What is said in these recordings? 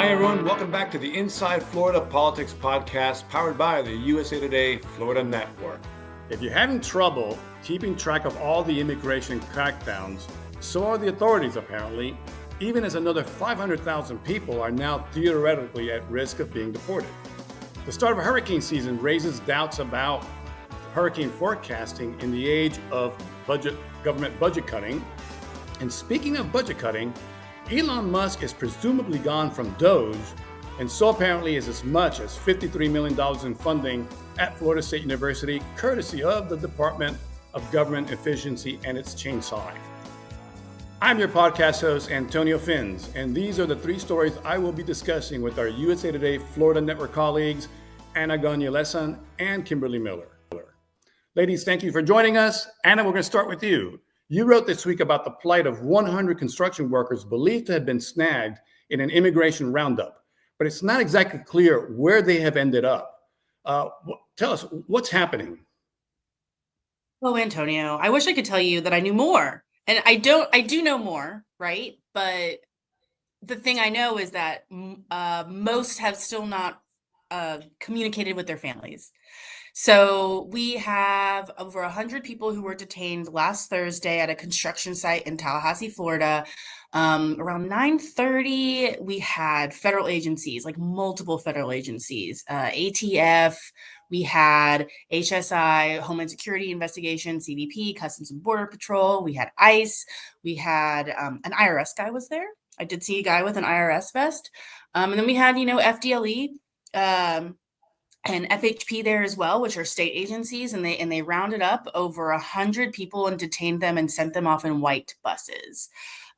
Hi, everyone. Welcome back to the Inside Florida Politics Podcast, powered by the USA Today Florida Network. If you're having trouble keeping track of all the immigration crackdowns, so are the authorities, apparently, even as another 500,000 people are now theoretically at risk of being deported. The start of hurricane season raises doubts about hurricane forecasting in the age of government budget cutting. And speaking of budget cutting, Elon Musk is presumably gone from DOGE, and so apparently is as much as $53 million in funding at Florida State University, courtesy of the Department of Government Efficiency and its chainsawing. I'm your podcast host, Antonio Fins, and these are the three stories I will be discussing with our USA Today Florida Network colleagues, Ana Goni-Lessan and Kimberly Miller. Ladies, thank you for joining us. Ana, we're going to start with you. You wrote this week about the plight of 100 construction workers believed to have been snagged in an immigration roundup, but it's not exactly clear where they have ended up. Tell us, what's happening? Oh, Antonio, I wish I could tell you that I knew more. And I do know more, right? But the thing I know is that most have still not communicated with their families. So we have over 100 people who were detained last Thursday at a construction site in Tallahassee, Florida. Around 9:30, we had federal agencies, like multiple federal agencies, ATF, we had HSI, Homeland Security Investigation, CBP, Customs and Border Patrol, we had ICE, we had an IRS guy was there. I did see a guy with an IRS vest. And then we had, FDLE, and FHP there as well, which are state agencies, and they rounded up over 100 people and detained them and sent them off in white buses.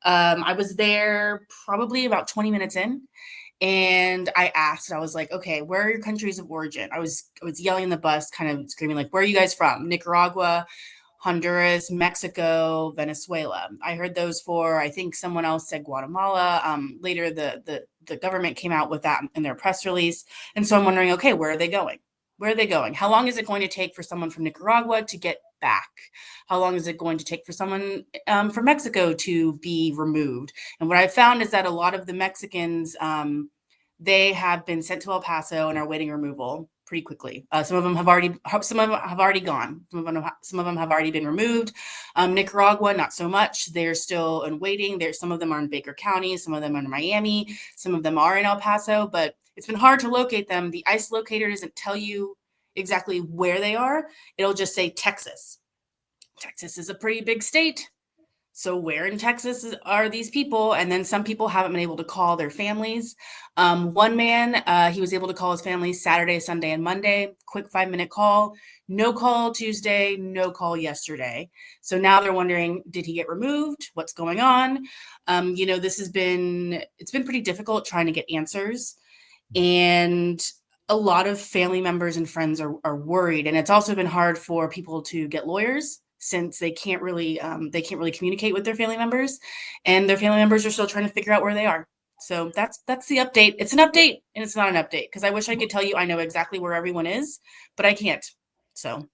I was there probably about 20 minutes in, and I was like, okay, where are your countries of origin? I was yelling in the bus, kind of screaming like, where are you guys from? Nicaragua, Honduras, Mexico, Venezuela. I heard those four. I think someone else said Guatemala. Later, the government came out with that in their press release. And so I'm wondering, okay, where are they going? Where are they going? How long is it going to take for someone from Nicaragua to get back? How long is it going to take for someone from Mexico to be removed? And what I found is that a lot of the Mexicans, they have been sent to El Paso and are waiting removal pretty quickly. Some of them have already gone. Some of them have already been removed. Nicaragua, not so much. They're still in waiting. Some of them are in Baker County. Some of them are in Miami. Some of them are in El Paso, but it's been hard to locate them. The ICE locator doesn't tell you exactly where they are. It'll just say Texas. Texas is a pretty big state. So where in Texas are these people? And then some people haven't been able to call their families. One man, he was able to call his family Saturday, Sunday, and Monday. Quick 5-minute call. No call Tuesday, no call yesterday. So now they're wondering, did he get removed? What's going on? It's been pretty difficult trying to get answers. And a lot of family members and friends are worried. And it's also been hard for people to get lawyers, since they can't really communicate with their family members, and their family members are still trying to figure out where they are. So that's the update. It's an update and it's not an update, because I wish I could tell you I know exactly where everyone is, but I can't. So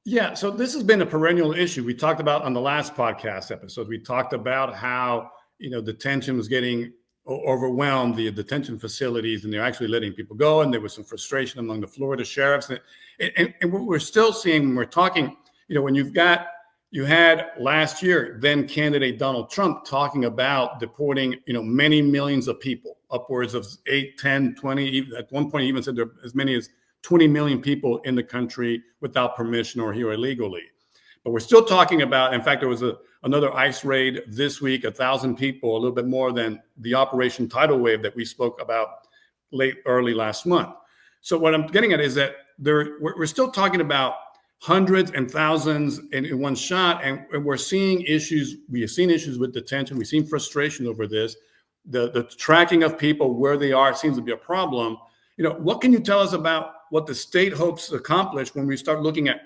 this has been a perennial issue. We talked about on the last podcast episode. We talked about how detention was getting overwhelmed, the detention facilities, and they're actually letting people go, and there was some frustration among the Florida sheriffs. And what we're still seeing when we're talking, when you had last year, then candidate Donald Trump talking about deporting, many millions of people, upwards of 8, 10, 20, even at one point he even said there are as many as 20 million people in the country without permission or here illegally. But we're still talking about, in fact, there was another ICE raid this week, 1,000 people, a little bit more than the Operation Tidal Wave that we spoke about early last month. So what I'm getting at is that we're still talking about hundreds and thousands in one shot, and we're seeing issues. We have seen issues with detention. We've seen frustration over this. The tracking of people where they are seems to be a problem. What can you tell us about what the state hopes to accomplish when we start looking at,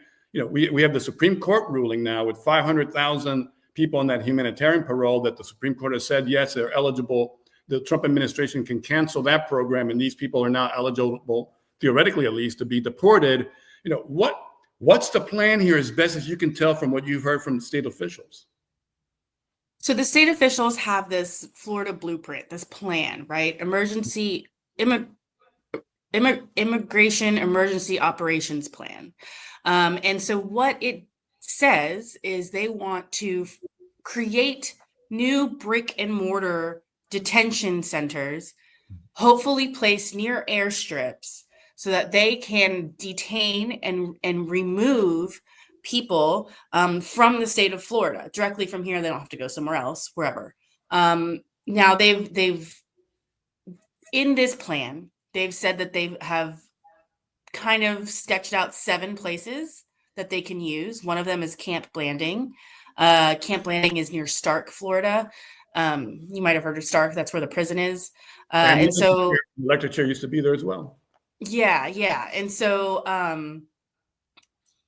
we have the Supreme Court ruling now with 500,000 people on that humanitarian parole that the Supreme Court has said, yes, they're eligible. The Trump administration can cancel that program, and these people are now eligible, theoretically at least, to be deported. What's the plan here, as best as you can tell from what you've heard from state officials? So the state officials have this Florida blueprint, this plan, right? Emergency Immigration Emergency Operations Plan. And so what it says is they want to create new brick and mortar detention centers, hopefully placed near airstrips so that they can detain and remove people from the state of Florida directly from here. They don't have to go somewhere else, wherever. Now they've in this plan, they've said that they have kind of sketched out 7 places that they can use. One of them is Camp Blanding. Camp Blanding is near Stark, Florida. You might have heard of Stark. That's where the prison is. And so electric chair used to be there as well. Yeah. And so,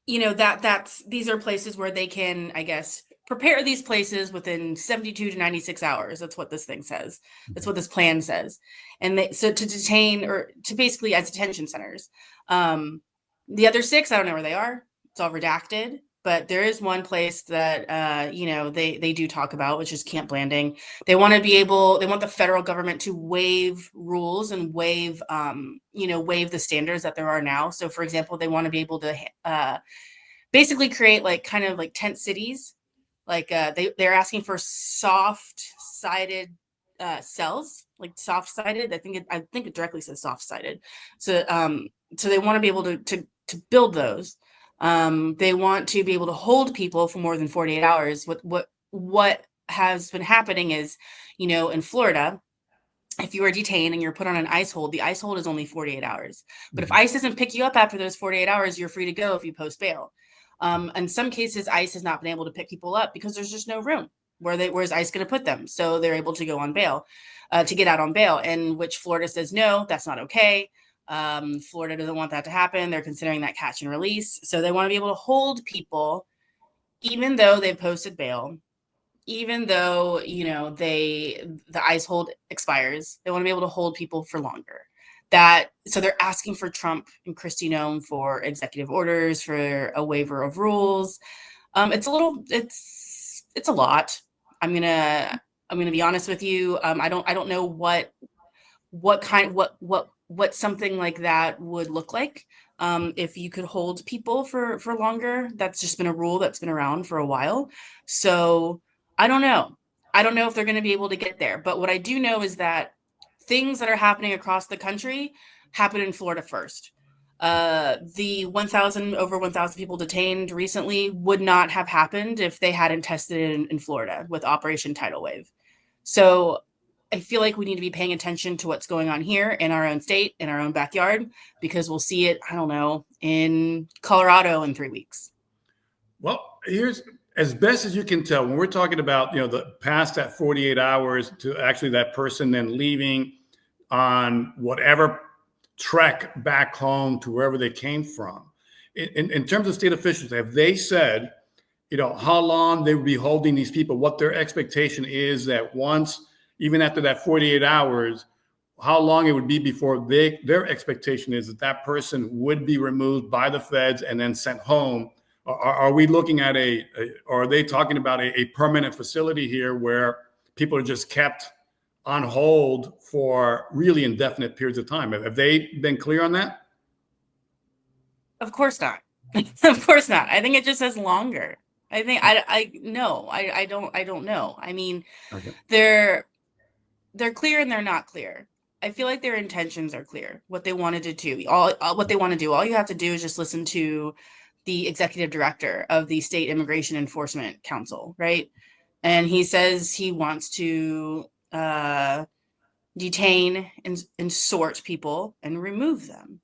these are places where they can, I guess, prepare these places within 72 to 96 hours. That's what this thing says. That's what this plan says. And so to detain, or to basically as detention centers. The other 6, I don't know where they are. It's all redacted. But there is one place that, they do talk about, which is Camp Blanding. They want the federal government to waive rules and waive the standards that there are now. So, for example, they want to be able to basically create kind of tent cities. They're asking for soft-sided cells, soft-sided. I think it directly says soft-sided. So they want to be able to build those. They want to be able to hold people for more than 48 hours. What has been happening is, in Florida, if you are detained and you're put on an ICE hold, the ICE hold is only 48 hours. But if ICE doesn't pick you up after those 48 hours, you're free to go if you post bail. In some cases, ICE has not been able to pick people up because there's just no room. Where's ICE going to put them? So they're able to go on bail, to get out on bail, and which Florida says, no, that's not okay. Florida doesn't want that to happen. They're considering that catch and release. So they want to be able to hold people, even though they've posted bail, even though, the ICE hold expires. They want to be able to hold people for longer. So they're asking for Trump and Kristi Noem for executive orders, for a waiver of rules. It's a lot. I'm gonna be honest with you. I don't know what something like that would look like. If you could hold people for longer. That's just been a rule that's been around for a while. So I don't know if they're going to be able to get there. But what I do know is that things that are happening across the country happen in Florida first. The over 1,000 people detained recently would not have happened if they hadn't tested it in Florida with Operation Tidal Wave. So I feel like we need to be paying attention to what's going on here in our own state, in our own backyard, because we'll see it, I don't know, in Colorado in 3 weeks. Well, here's as best as you can tell, when we're talking about, the past that 48 hours to actually that person then leaving on whatever trek back home to wherever they came from. In terms of state officials, have they said, how long they would be holding these people, what their expectation is that once, even after that 48 hours, how long it would be before their expectation is that person would be removed by the feds and then sent home? Are we looking at or are they talking about a permanent facility here where people are just kept on hold for really indefinite periods of time? Have they been clear on that? Of course not. Of course not. I think it just says longer. I think I don't know. I mean, okay. They're clear and they're not clear. I feel like their intentions are clear. What they wanted to do, what they want to do. All you have to do is just listen to the executive director of the State Immigration Enforcement Council, right? And he says he wants to detain and sort people and remove them.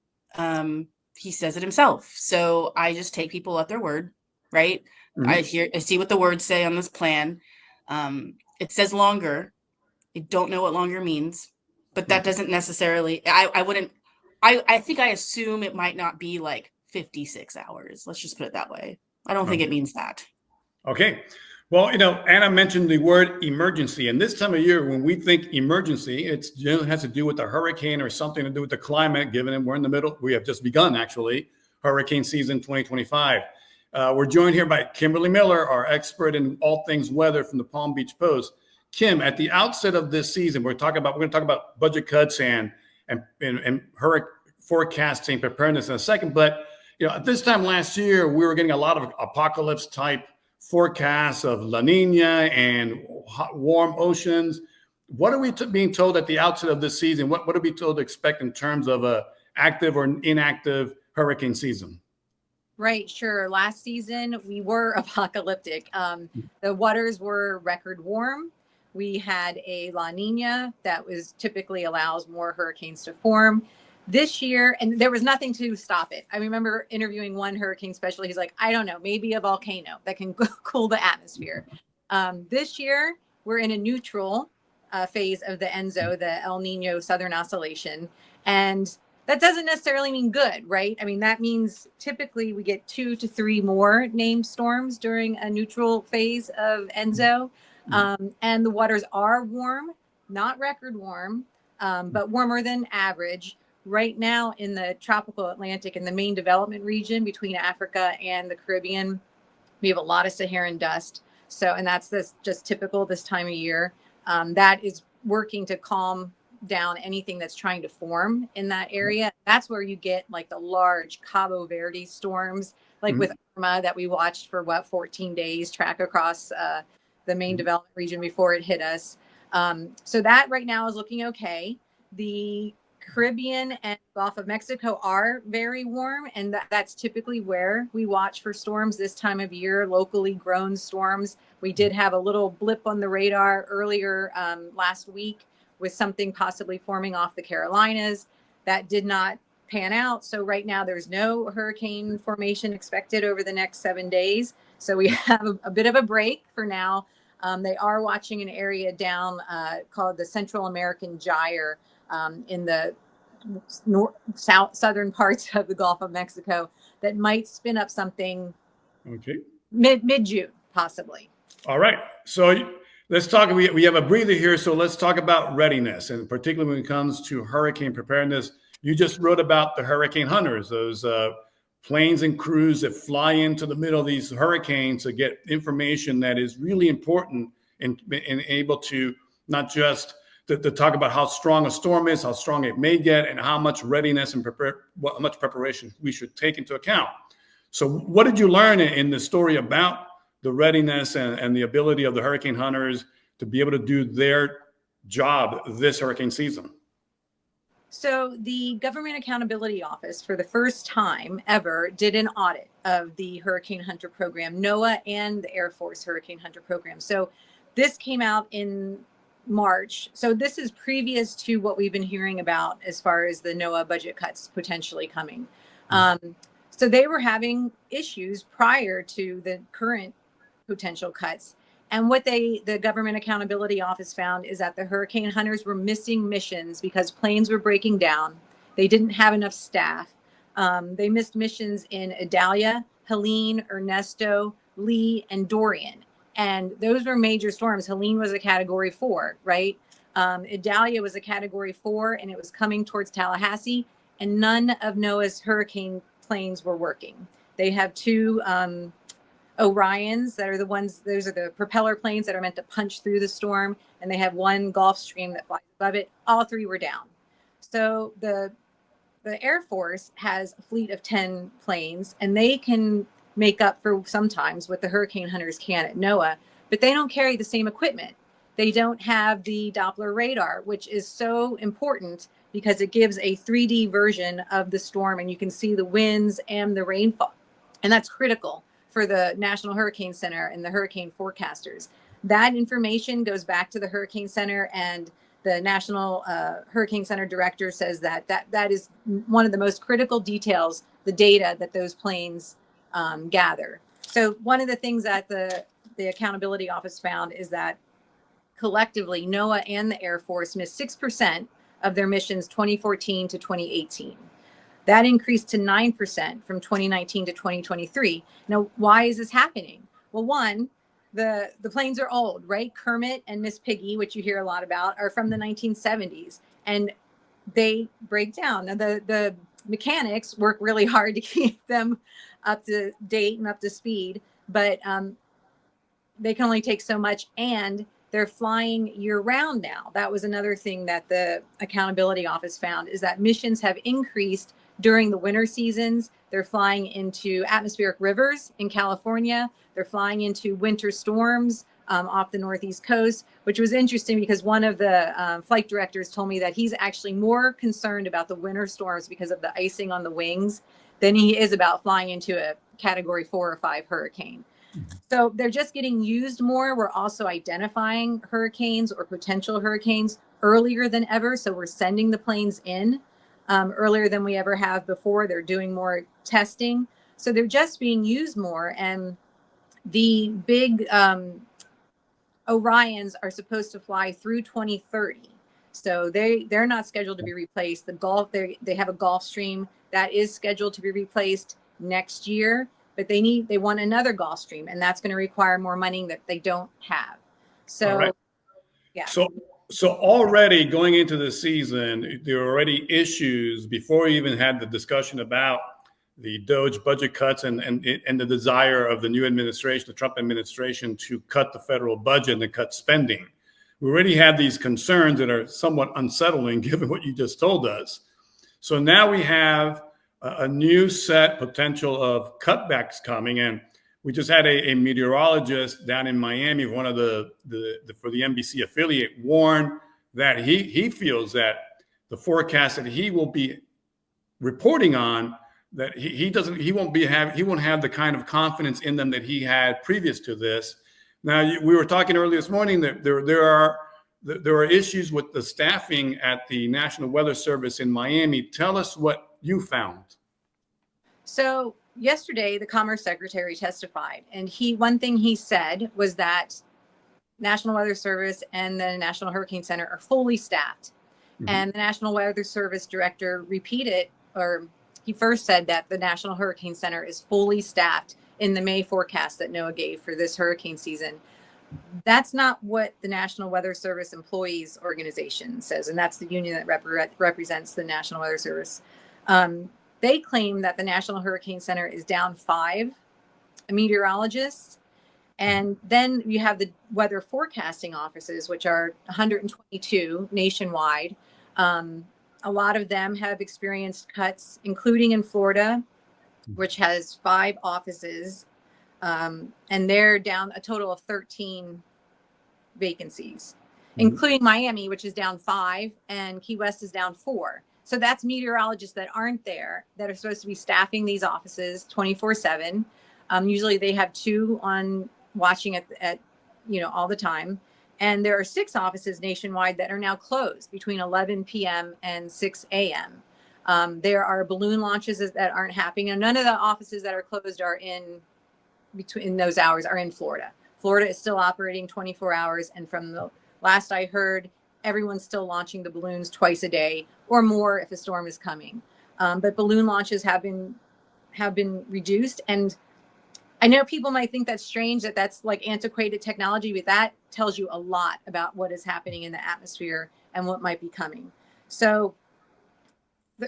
He says it himself. So I just take people at their word, right? Mm-hmm. I see what the words say on this plan. It says longer. I don't know what longer means, but that doesn't necessarily, I think I assume it might not be 56 hours. Let's just put it that way. I don't think it means that. Okay. Well, Anna mentioned the word emergency, and this time of year, when we think emergency, it has to do with a hurricane or something to do with the climate, given we're in the middle. We have just begun, actually, hurricane season 2025. We're joined here by Kimberly Miller, our expert in all things weather from the Palm Beach Post. Kim, at the outset of this season, we're going to talk about budget cuts and and hurricane forecasting preparedness in a second. But at this time last year, we were getting a lot of apocalypse type forecasts of La Nina and hot, warm oceans. What are we being told at the outset of this season? What are we told to expect in terms of a active or inactive hurricane season? Right, sure. Last season, we were apocalyptic. The waters were record warm. We had a La Nina that was typically allows more hurricanes to form. This year, and there was nothing to stop it. I remember interviewing one hurricane specialist. He's like, I don't know, maybe a volcano that can cool the atmosphere. This year, we're in a neutral phase of the ENSO, the El Nino Southern Oscillation. And that doesn't necessarily mean good, right? I mean, that means typically we get 2 to 3 more named storms during a neutral phase of ENSO. And the waters are warm, not record warm, but warmer than average. Right now in the tropical Atlantic and the main development region between Africa and the Caribbean, we have a lot of Saharan dust. So, and that's just typical this time of year. That is working to calm down anything that's trying to form in that area. That's where you get like the large Cabo Verde storms, like with Irma that we watched for 14 days track across the main development region before it hit us. So that right now is looking okay. The Caribbean and Gulf of Mexico are very warm, and that's typically where we watch for storms this time of year, locally grown storms. We did have a little blip on the radar earlier last week with something possibly forming off the Carolinas. That did not pan out. So right now there's no hurricane formation expected over the next 7 days. So we have a bit of a break for now. They are watching an area down called the Central American Gyre in the southern parts of the Gulf of Mexico that might spin up something mid-June, possibly. All right. So let's talk. We have a breather here. So let's talk about readiness, and particularly when it comes to hurricane preparedness. You just wrote about the hurricane hunters, those planes and crews that fly into the middle of these hurricanes to get information that is really important and able to not just to talk about how strong a storm is, how strong it may get, and how much readiness and how much preparation we should take into account. So what did you learn in the story about the readiness and the ability of the hurricane hunters to be able to do their job this hurricane season? So the Government Accountability Office, for the first time ever, did an audit of the Hurricane Hunter Program, NOAA and the Air Force Hurricane Hunter Program. So this came out in March. So this is previous to what we've been hearing about as far as the NOAA budget cuts potentially coming. So they were having issues prior to the current potential cuts. And what the Government Accountability Office found is that the hurricane hunters were missing missions because planes were breaking down. They didn't have enough staff. They missed missions in Idalia, Helene, Ernesto, Lee, and Dorian. And those were major storms. Helene was a category 4, right? Idalia was a category 4, and it was coming towards Tallahassee, and none of NOAA's hurricane planes were working. They have 2 Orions that are the ones, those are the propeller planes that are meant to punch through the storm. And they have 1 Gulfstream that flies above it. All 3 were down. So the Air Force has a fleet of 10 planes, and they can make up for sometimes what the hurricane hunters can at NOAA, but they don't carry the same equipment. They don't have the Doppler radar, which is so important because it gives a 3D version of the storm, and you can see the winds and the rainfall. And that's critical for the National Hurricane Center and the hurricane forecasters. That information goes back to the Hurricane Center, and the National Hurricane Center director says that is one of the most critical details, the data that those planes gather. So one of the things that the Accountability Office found is that collectively NOAA and the Air Force missed 6% of their missions 2014 to 2018. That increased to 9% from 2019 to 2023. Now, why is this happening? Well, one, the planes are old, right? Kermit and Miss Piggy, which you hear a lot about, are from the 1970s, and they break down. Now, the mechanics work really hard to keep them up to date and up to speed, but they can only take so much, and they're flying year round now. That was another thing that the Accountability Office found, is that missions have increased during the winter seasons. They're flying into atmospheric rivers in California. They're flying into winter storms off the Northeast coast, which was interesting because one of the flight directors told me that he's actually more concerned about the winter storms because of the icing on the wings than he is about flying into a Category 4 or 5 hurricane. So they're just getting used more. We're also identifying hurricanes or potential hurricanes earlier than ever. So we're sending the planes in earlier than we ever have before. They're doing more testing. So they're just being used more. And the big Orions are supposed to fly through 2030. So they're not scheduled to be replaced. The Gulf, they have a Gulfstream that is scheduled to be replaced next year, but they want another Gulfstream, and that's going to require more money that they don't have. So, right. Yeah. So already going into the season, there are already issues before we even had the discussion about the DOGE budget cuts and the desire of the new administration, the Trump administration, to cut the federal budget and cut spending. We already had these concerns that are somewhat unsettling given what you just told us. So now we have a new set potential of cutbacks coming. And we just had a meteorologist down in Miami, one of the for the NBC affiliate, warn that he feels that the forecast that he will be reporting on, that he won't have the kind of confidence in them that he had previous to this. Now, we were talking earlier this morning that there are issues with the staffing at the National Weather Service in Miami. Tell us what you found. So yesterday, the Commerce Secretary testified, and one thing he said was that National Weather Service and the National Hurricane Center are fully staffed. Mm-hmm. And the National Weather Service director repeated, or he first said that the National Hurricane Center is fully staffed in the May forecast that NOAA gave for this hurricane season. That's not what the National Weather Service Employees Organization says, and that's the union that represents the National Weather Service. They claim that the National Hurricane Center is down 5 meteorologists. And then you have the weather forecasting offices, which are 122 nationwide. A lot of them have experienced cuts, including in Florida, which has 5 offices. And they're down a total of 13 vacancies, including Miami, which is down 5, and Key West is down 4. So that's meteorologists that aren't there, that are supposed to be staffing these offices 24/7. Usually they have 2 on watching at all the time. And there are 6 offices nationwide that are now closed between 11 p.m. and 6 a.m. There are balloon launches that aren't happening. And none of the offices that are closed are in those hours are in Florida. Florida is still operating 24 hours. And from the last I heard, everyone's still launching the balloons twice a day or more if a storm is coming. But balloon launches have been reduced. And I know people might think that's strange, that that's like antiquated technology, but that tells you a lot about what is happening in the atmosphere and what might be coming. So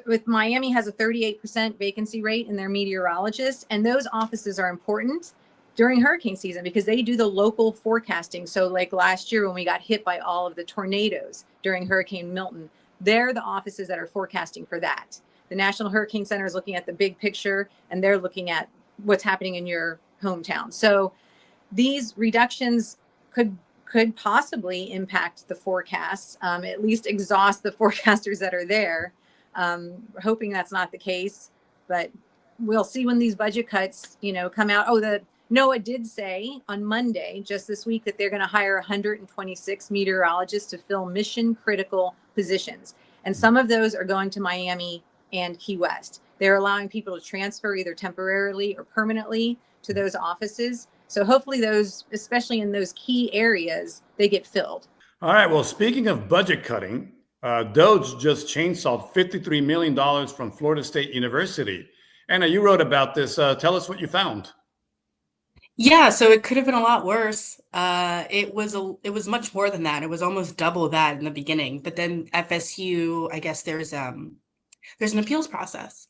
with Miami has a 38% vacancy rate in their meteorologists, and those offices are important during hurricane season because they do the local forecasting. So like last year when we got hit by all of the tornadoes during Hurricane Milton, they're the offices that are forecasting for that. The National Hurricane Center is looking at the big picture, and they're looking at what's happening in your hometown. So these reductions could possibly impact the forecasts, at least exhaust the forecasters that are there. Hoping that's not the case, but we'll see when these budget cuts, come out. Oh, NOAA did say on Monday, just this week, that they're going to hire 126 meteorologists to fill mission critical positions. And some of those are going to Miami and Key West. They're allowing people to transfer either temporarily or permanently to those offices. So hopefully those, especially in those key areas, they get filled. All right. Well, speaking of budget cutting, DOGE just chainsawed $53 million from Florida State University. Anna, you wrote about this. Tell us what you found. Yeah, so it could have been a lot worse. It was much more than that. It was almost double that in the beginning. But then FSU, I guess there's an appeals process.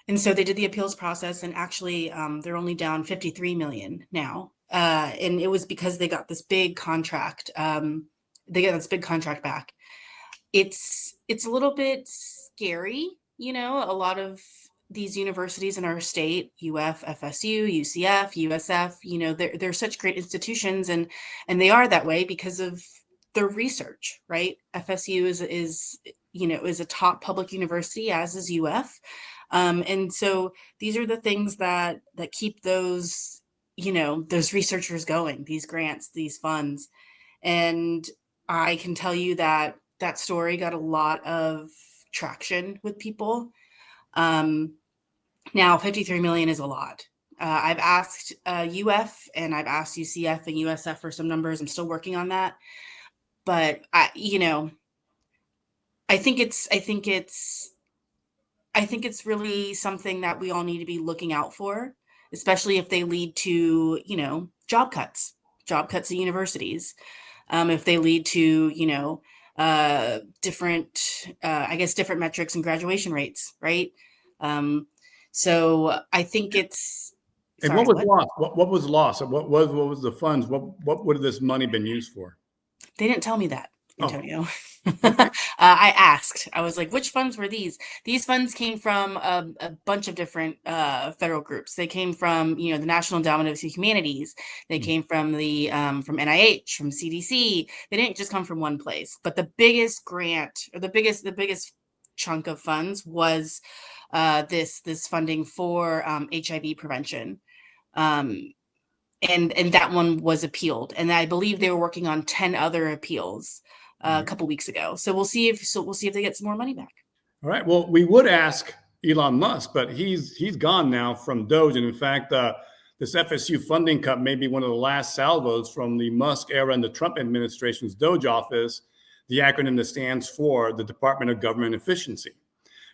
And so they did the appeals process, and actually they're only down 53 million now. And it was because they got this big contract. They got this big contract back. It's a little bit scary, you know, a lot of these universities in our state, UF, FSU, UCF, USF, you know, they're such great institutions, and they are that way because of their research, right? FSU is you know, is a top public university, as is UF. And so these are the things that keep those, you know, those researchers going, these grants, these funds. And I can tell you that that story got a lot of traction with people. Now 53 million is a lot. I've asked UF and I've asked UCF and USF for some numbers. I'm still working on that. But you know, I think it's really something that we all need to be looking out for, especially if they lead to, you know, job cuts at universities. If they lead to, you know, different metrics and graduation rates, right? So I think it's. And Sorry, what was lost? What was lost? What was the funds? What would this money been used for? They didn't tell me that, Antonio. Okay. I asked. I was like, which funds were these? These funds came from a bunch of different federal groups. They came from, you know, the National Endowment of the Humanities. They came from the from NIH, from CDC. They didn't just come from one place. But the biggest grant, or the biggest chunk of funds, was this funding for HIV prevention. And that one was appealed, and I believe they were working on 10 other appeals a couple weeks ago. So we'll see if they get some more money back. All right. Well, we would ask Elon Musk, but he's gone now from DOGE, and in fact, this FSU funding cut may be one of the last salvos from the Musk era and the Trump administration's DOGE office, the acronym that stands for the Department of Government Efficiency.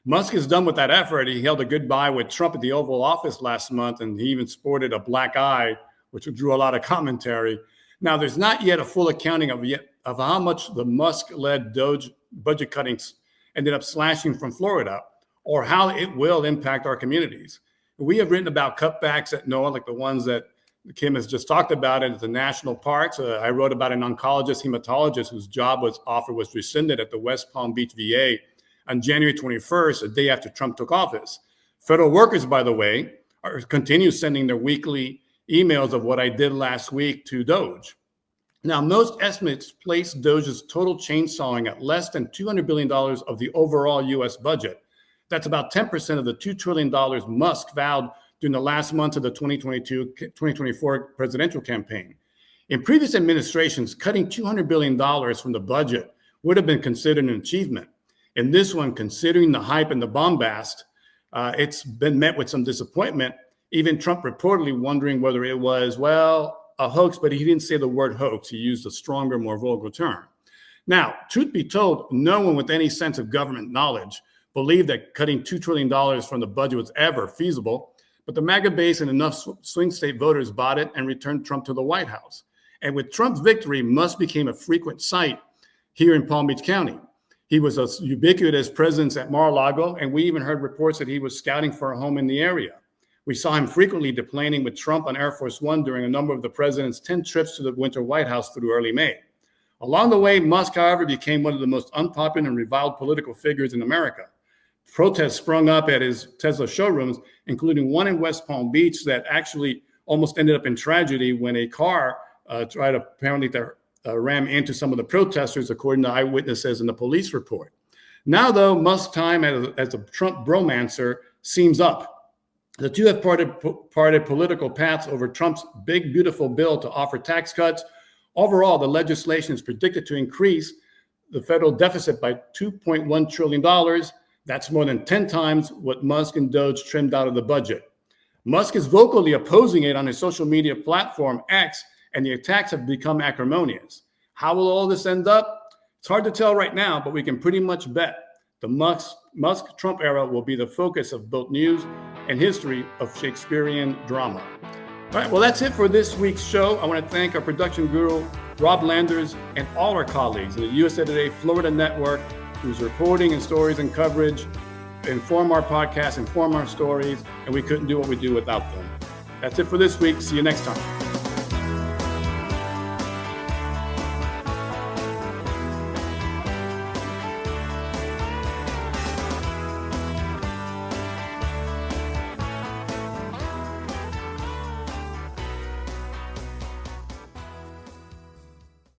Musk is done with that effort. He held a goodbye with Trump at the Oval Office last month, and he even sported a black eye, which drew a lot of commentary. Now, there's not yet a full accounting of how much the Musk-led DOGE budget cuttings ended up slashing from Florida, or how it will impact our communities. We have written about cutbacks at NOAA, like the ones that Kim has just talked about at the national parks. I wrote about an oncologist, hematologist whose job offer was rescinded at the West Palm Beach VA on January 21st, a day after Trump took office. Federal workers, by the way, continue sending their weekly emails of what I did last week to DOGE. Now, most estimates place DOGE's total chainsawing at less than $200 billion of the overall U.S. budget. That's about 10% of the $2 trillion Musk vowed during the last months of the 2022-2024 presidential campaign. In previous administrations, cutting $200 billion from the budget would have been considered an achievement. In this one, considering the hype and the bombast, it's been met with some disappointment. Even Trump reportedly wondering whether it was, well, a hoax, but he didn't say the word hoax. He used a stronger, more vulgar term. Now, truth be told, no one with any sense of government knowledge believed that cutting $2 trillion from the budget was ever feasible, but the MAGA base and enough swing state voters bought it and returned Trump to the White House. And with Trump's victory, Musk became a frequent sight here in Palm Beach County. He was a ubiquitous presence at Mar-a-Lago, and we even heard reports that he was scouting for a home in the area. We saw him frequently deplaning with Trump on Air Force One during a number of the president's 10 trips to the Winter White House through early May. Along the way, Musk, however, became one of the most unpopular and reviled political figures in America. Protests sprung up at his Tesla showrooms, including one in West Palm Beach that actually almost ended up in tragedy when a car tried apparently to ram into some of the protesters, according to eyewitnesses in the police report. Now, though, Musk's time as a Trump bromancer seems up. The two have parted political paths over Trump's big, beautiful bill to offer tax cuts. Overall, the legislation is predicted to increase the federal deficit by $2.1 trillion. That's more than 10 times what Musk and DOGE trimmed out of the budget. Musk is vocally opposing it on his social media platform, X, and the attacks have become acrimonious. How will all this end up? It's hard to tell right now, but we can pretty much bet the Musk-Trump era will be the focus of both news and history of Shakespearean drama. All right, well, that's it for this week's show. I want to thank our production guru, Rob Landers, and all our colleagues in the USA Today Florida Network, whose reporting and stories and coverage inform our podcast, inform our stories, and we couldn't do what we do without them. That's it for this week. See you next time.